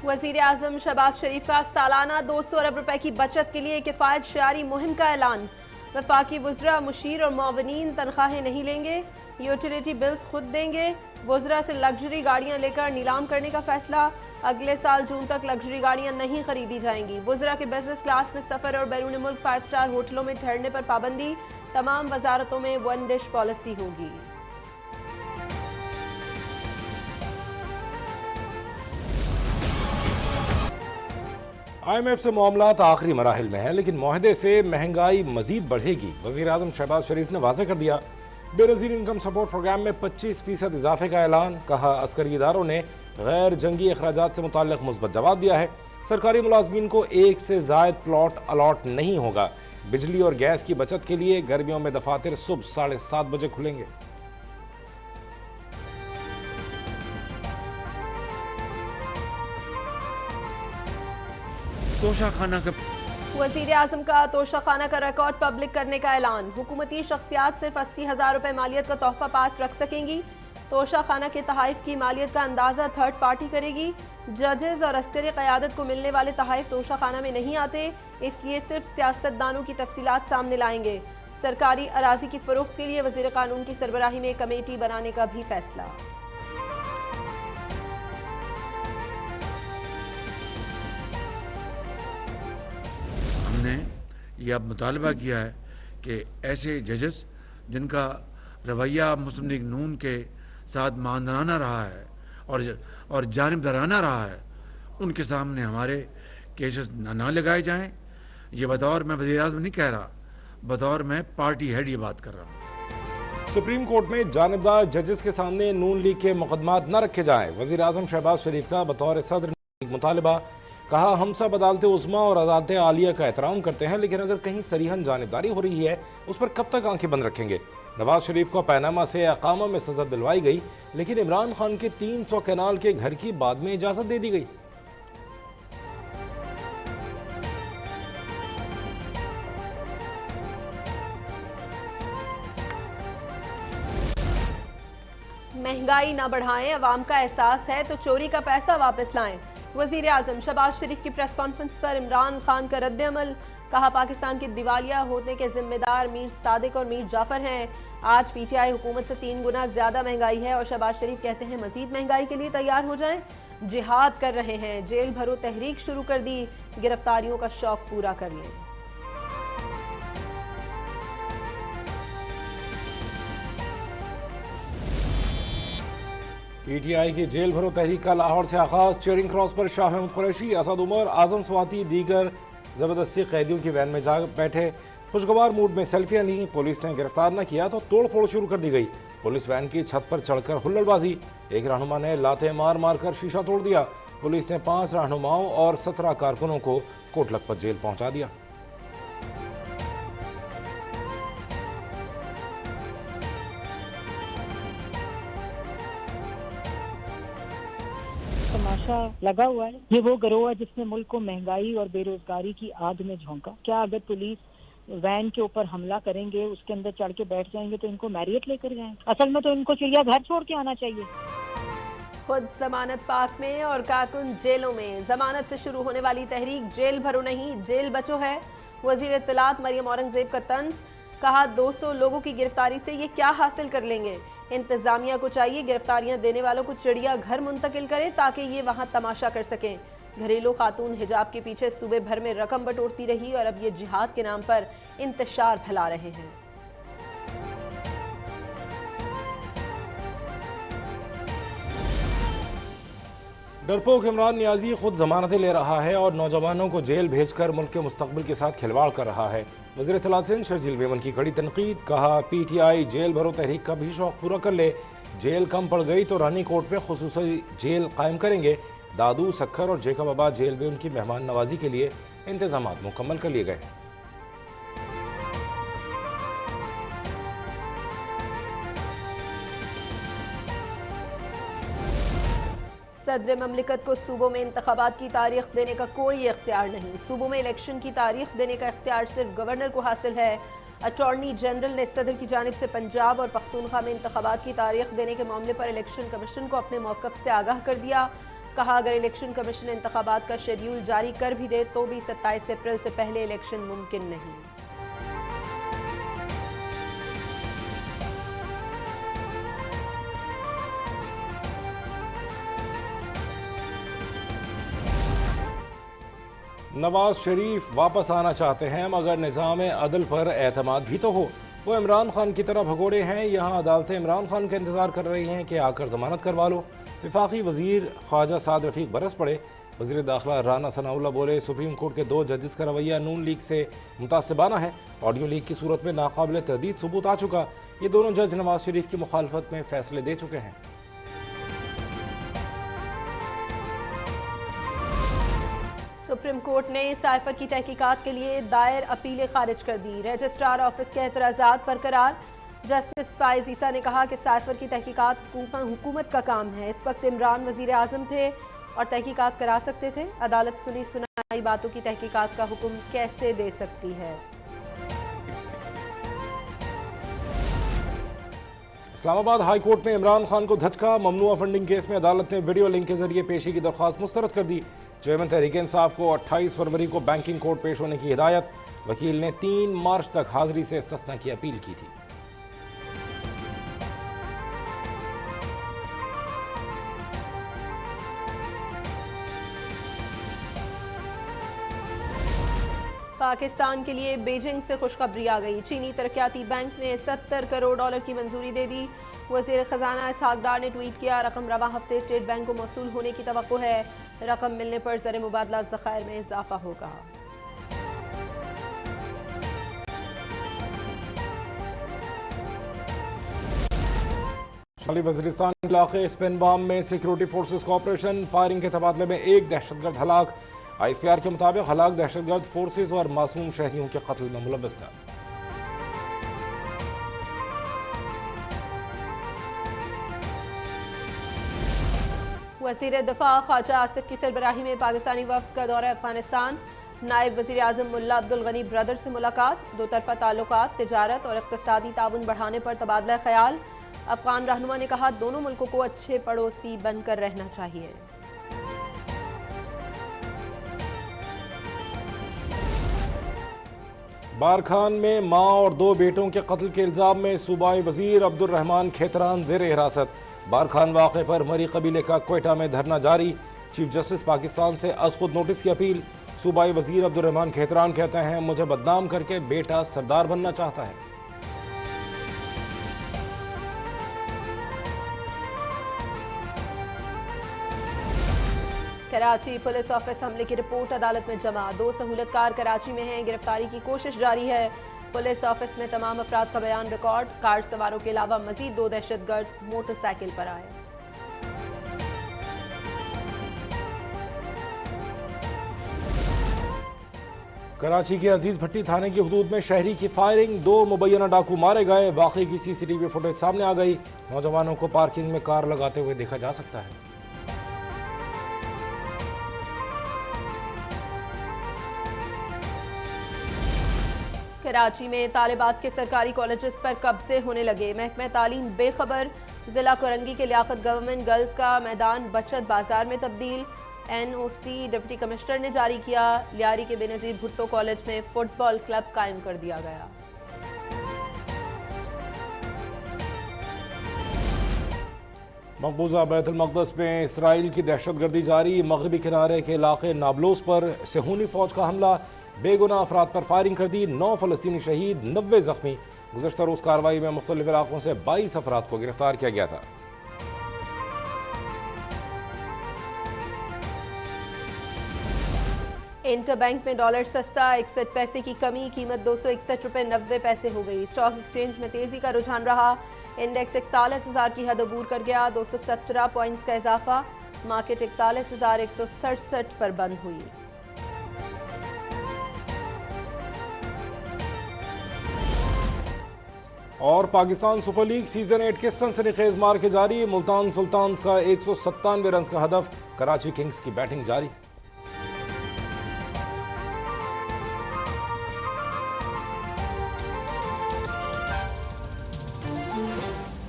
वजीर आजम शहबाज शरीफ का सालाना 200 अरब रुपए की बचत के लिए किफ़ायत शारी मुहिम का ऐलान। वफाकी वज़रा, मुशीर और मुआवनीन तनख्वाहें नहीं लेंगे, यूटिलिटी बिल्स खुद देंगे। वज़रा से लग्जरी गाड़ियां लेकर नीलाम करने का फैसला। अगले साल जून तक लग्जरी गाड़ियां नहीं खरीदी जाएंगी। वज़रा के बिजनेस क्लास में सफ़र और बैरून मुल्क 5 स्टार होटलों में ठहरने पर पाबंदी। तमाम वजारतों में वन डिश पॉलिसी होगी। IMF से मामलात आखिरी मराहिल में है, लेकिन मुआहदे से महंगाई मजीद बढ़ेगी। वज़ीर आज़म शहबाज शरीफ ने वाज़ेह कर दिया। बेनज़ीर इनकम सपोर्ट प्रोग्राम में 25% इजाफे का ऐलान। कहा, अस्करी इदारों ने गैर जंगी अखराजात से मुताल्लिक़ मुस्बत जवाब दिया है। सरकारी मुलाजमीन को एक से ज़ायद प्लॉट अलॉट नहीं होगा। बिजली और गैस की बचत के लिए गर्मियों में दफातर सुबह 7:30 बजे खुलेंगे। तोशाखाना का वज़ीर आज़म का तोशाखाना का रिकॉर्ड पब्लिक करने का ऐलान। हुकूमती शख्सियात सिर्फ 80,000 रुपए मालियत का तोहफा पास रख सकेंगी। तोशाखाना के तहाइफ की मालियत का अंदाज़ा थर्ड पार्टी करेगी। जजेस और अस्करी क़यादत को मिलने वाले तहाइफ तोशाखाना में नहीं आते, इसलिए सिर्फ सियासतदानों की तफसीलात सामने लाएंगे। सरकारी अराजी की फ़रोख्त के लिए वज़ीर कानून की सरबराही में कमेटी बनाने का भी फैसला। हमने यह अब मुतालबा किया है कि ऐसे जजेस जिनका रवैया मुस्लिम लीग नून के साथ मानदाना रहा है और जानिबदाराना रहा है, उनके सामने हमारे केसेस ना लगाए जाएं। ये बतौर मैं वज़ीर आज़म नहीं कह रहा, बतौर मैं पार्टी हेड ये बात कर रहा हूँ। सुप्रीम कोर्ट में जानिबदार जजेस के सामने नून लीग के मुकदमात न रखे जाएं। वज़ीर आज़म शहबाज शरीफ का बतौर सदर मुतालबा। कहा, हम सब अदालत उज़्मा और अदालत आलिया का एहतराम करते हैं, लेकिन अगर कहीं सरीहन जानिबदारी हो रही है उस पर कब तक आंखें बंद रखेंगे। नवाज शरीफ को पैनामा से अकामा में सजा दिलवाई गई, लेकिन इमरान खान के 300 कैनाल के घर की बाद में इजाजत दे दी गई। महंगाई ना बढ़ाएं, अवाम का एहसास है तो चोरी का पैसा वापस लाएं। वज़ीर आज़म शहबाज शरीफ की प्रेस कॉन्फ्रेंस पर इमरान खान का रद्द अमल। कहा, पाकिस्तान के दिवालिया होने के जिम्मेदार मीर सादिक और मीर जाफर हैं। आज PTI हुकूमत से 3 गुना ज्यादा महंगाई है और शहबाज शरीफ कहते हैं मजीद महंगाई के लिए तैयार हो जाएं। जिहाद कर रहे हैं, जेल भरो तहरीक शुरू कर दी, गिरफ्तारियों का शौक पूरा कर लें। PTI की जेल भरो तहरीक का लाहौर से आगाज। चेयरिंग क्रॉस पर शाह महमूद कुरैशी, असद उमर, आजम स्वाति दीगर जबरदस्ती कैदियों की वैन में जा बैठे। खुशगवार मूड में सेल्फियां ली। पुलिस ने गिरफ्तार न किया तो तोड़ फोड़ शुरू कर दी गई। पुलिस वैन की छत पर चढ़कर हुल्लड़बाजी। एक रहनुमा ने लाते मार मार कर शीशा तोड़ दिया। पुलिस ने 5 रहनुमाओं और 17 कारकुनों को कोट लखपत जेल पहुंचा दिया। तमाशा लगा हुआ है। ये वो गिरोह है जिसने मुल्क को महंगाई और बेरोजगारी की आग में झोंका। क्या अगर पुलिस वैन के ऊपर हमला करेंगे, उसके अंदर चढ़ के बैठ जाएंगे तो इनको मैरियट लेकर जाएं? असल में तो इनको चिड़ियाघर छोड़ के आना चाहिए। खुद जमानत पाक में और कारकुन जेलों में। जमानत से शुरू होने वाली तहरीक जेल भरो नहीं जेल बचो है। वजीर इत्तलात मरियम औरंगजेब का तंज। कहा, 200 लोगों की गिरफ्तारी से ये क्या हासिल कर लेंगे। इंतजामिया को चाहिए गिरफ्तारियां देने वालों को चिड़िया घर मुंतकिल करे ताकि ये वहां तमाशा कर सकें। घरेलू खातून हिजाब के पीछे सूबे भर में रकम बटोरती रही और अब ये जिहाद के नाम पर इंतशार फैला रहे हैं। डरपोक इमरान नियाजी खुद जमानतें ले रहा है और नौजवानों को जेल भेजकर मुल्क के मुस्तकबिल के साथ खिलवाड़ कर रहा है। वज़ीर इत्तलात सिंध शर्जील मेमन की कड़ी तनकीद। कहा, PTI जेल भरो तहरीक का भी शौक पूरा कर ले। जेल कम पड़ गई तो रानी कोर्ट में खुसूसी जेल कायम करेंगे। दादू, सक्खर और जेकबाबाद जेल में उनकी मेहमान नवाजी के लिए इंतजाम मुकम्मल कर लिए गए। सदर ममलिकत को सूबों में इंतखाबात की तारीख देने का कोई इख्तियार नहीं। सूबों में इलेक्शन की तारीख देने का इख्तियार सिर्फ गवर्नर को हासिल है। अटॉर्नी जनरल ने सदर की जानिब से पंजाब और पख्तूनख्वा में इंतखाबात की तारीख देने के मामले पर इलेक्शन कमीशन को अपने मौक़िफ़ से आगाह कर दिया। कहा अगर इलेक्शन कमीशन इंतखाबात का शेड्यूल जारी कर भी दे तो भी 27 अप्रैल से पहले इलेक्शन मुमकिन नहीं। नवाज शरीफ वापस आना चाहते हैं मगर निज़ाम अदल पर एतमाद भी तो हो। वो इमरान खान की तरह भगोड़े हैं। यहाँ अदालतें इमरान खान का इंतज़ार कर रही हैं कि आकर ज़मानत करवा लो। वफाकी वज़ीर ख्वाजा साद रफ़ीक बरस पड़े। वज़ीर दाखिला राना सनाउल्लाह बोले सुप्रीम कोर्ट के 2 जजेस का रवैया नून लीग से मुतासिबाना है। ऑडियो लीक की सूरत में नाकाबिल तर्दीद सबूत आ चुका। ये दोनों जज नवाज शरीफ की मुखालफत में फैसले दे चुके हैं। सुप्रीम कोर्ट ने साइफर की तहकीकात के लिए दायर अपीलें खारिज कर दी। रजिस्ट्रार ऑफिस के एतराज़ात बरकरार। जस्टिस फाइज ईसा ने कहा कि साइफर की तहकीकात हुकूमत का काम है। इस वक्त इमरान वज़ीर आज़म थे और तहकीकात करा सकते थे। अदालत सुनी सुनाई बातों की तहकीकात का हुक्म कैसे दे सकती है। इस्लामाबाद हाई कोर्ट ने इमरान खान को धचका। ममनुआ फंडिंग केस में अदालत ने वीडियो लिंक के जरिए पेशी की दरख्वास्त मुस्तरद कर दी। चेयरमैन तहरीक इंसाफ को 28 फरवरी को बैंकिंग कोर्ट पेश होने की हिदायत। वकील ने 3 मार्च तक हाजिरी से इस्तिस्ना की अपील की थी। पाकिस्तान के लिए बीजिंग से खुशखबरी आ गई। चीनी तरक्याती बैंक ने $70 करोड़ की मंजूरी दे दी। वज़ीर ख़जाना इसहाक डार ने ट्वीट किया रकम रवा हफ्ते स्टेट बैंक को मौसूल होने की तवक्को है। रकम मिलने पर ज़र मुबादला ज़खायर में इजाफा होगा। शाली वज़ीरिस्तान के इलाके स्पेनबाम में सिक्योरिटी फोर्सेस का ऑपरेशन। फायरिंग के तबादले में 1 दहशतगर्द हलाक। ISPR के मुताबिक हलाक दहशतगर्द फोर्सेस और मासूम शहरियों के कत्ल में मुलव्वस था। वज़ीर दिफा ख्वाजा आसिफ की सरबराही में पाकिस्तानी वफ़द का दौरा अफगानिस्तान। नायब वज़ीर आज़म मुल्ला अब्दुल गनी ब्रदर से मुलाकात। 2 तरफ़ा ताल्लुकात, तिजारत और इक़्तिसादी ताउन बढ़ाने पर तबादला ख्याल। अफगान रहनुमा ने कहा दोनों मुल्कों को अच्छे पड़ोसी बनकर रहना चाहिए। बारखान में मां और 2 बेटों के कत्ल के इल्जाम में सूबाई वजीर अब्दुल रहमान खेतरान जेर हिरासत। बारखान वाक़े पर मरी कबीले का क्वेटा में धरना जारी। चीफ जस्टिस पाकिस्तान से अज खुद नोटिस की अपील। सूबाई वजीर अब्दुल रहमान खेतरान कहते हैं मुझे बदनाम करके बेटा सरदार बनना चाहता है। कराची पुलिस ऑफिस हमले की रिपोर्ट अदालत में जमा। 2 सहूलतकार कराची में हैं। गिरफ्तारी की कोशिश जारी है। पुलिस ऑफिस में तमाम अफराद का बयान रिकॉर्ड। कार सवारों के अलावा मजीद 2 दहशतगर्द मोटरसाइकिल पर आए। कराची के अजीज भट्टी थाने की हदूद में शहरी की फायरिंग। 2 मुबैना डाकू मारे गए। वाकई की CCTV फुटेज सामने आ गई। नौजवानों को पार्किंग में कार लगाते हुए देखा जा सकता है। कराची में तालिबात के सरकारी कॉलेजेस पर कब्जे होने लगे। महकमा तालीम बेखबर। जिला कोरंगी के लियाकत गवर्नमेंट गर्ल्स का मैदान बचत बाजार में तब्दील। NOC डिप्टी कमिश्नर ने जारी किया। लियारी के बेनज़ीर भुट्टो कॉलेज में फुटबॉल क्लब कायम कर दिया गया। मकबूजा बैतुल मक़दस में इसराइल की दहशतगर्दी जारी। मगरबी किनारे के इलाके नाबलोस पर सेहूनी फौज का हमला। बेगुनाह अफराद पर फायरिंग कर दी। 9 फ़लस्तीनी शहीद, 90 जख्मी। गुज़श्ता रोज़ कार्रवाई में मुख्तलिफ इलाकों से 22 अफराद को गिरफ्तार किया गया था। इंटरबैंक में डॉलर सस्ता, 61 पैसे की कमी। कीमत 261 रुपये 90 पैसे हो गई। स्टॉक एक्सचेंज में तेजी का रुझान रहा। इंडेक्स 41,000 की हद अबूर कर गया। 217 पॉइंट्स का इजाफा। मार्केट 41,167 पर बंद हुई। और पाकिस्तान सुपर लीग सीजन 8 के सनसनीखेज मार के जारी। मुल्तान सुल्तान्स का 197 रन का हदफ। कराची किंग्स की बैटिंग जारी।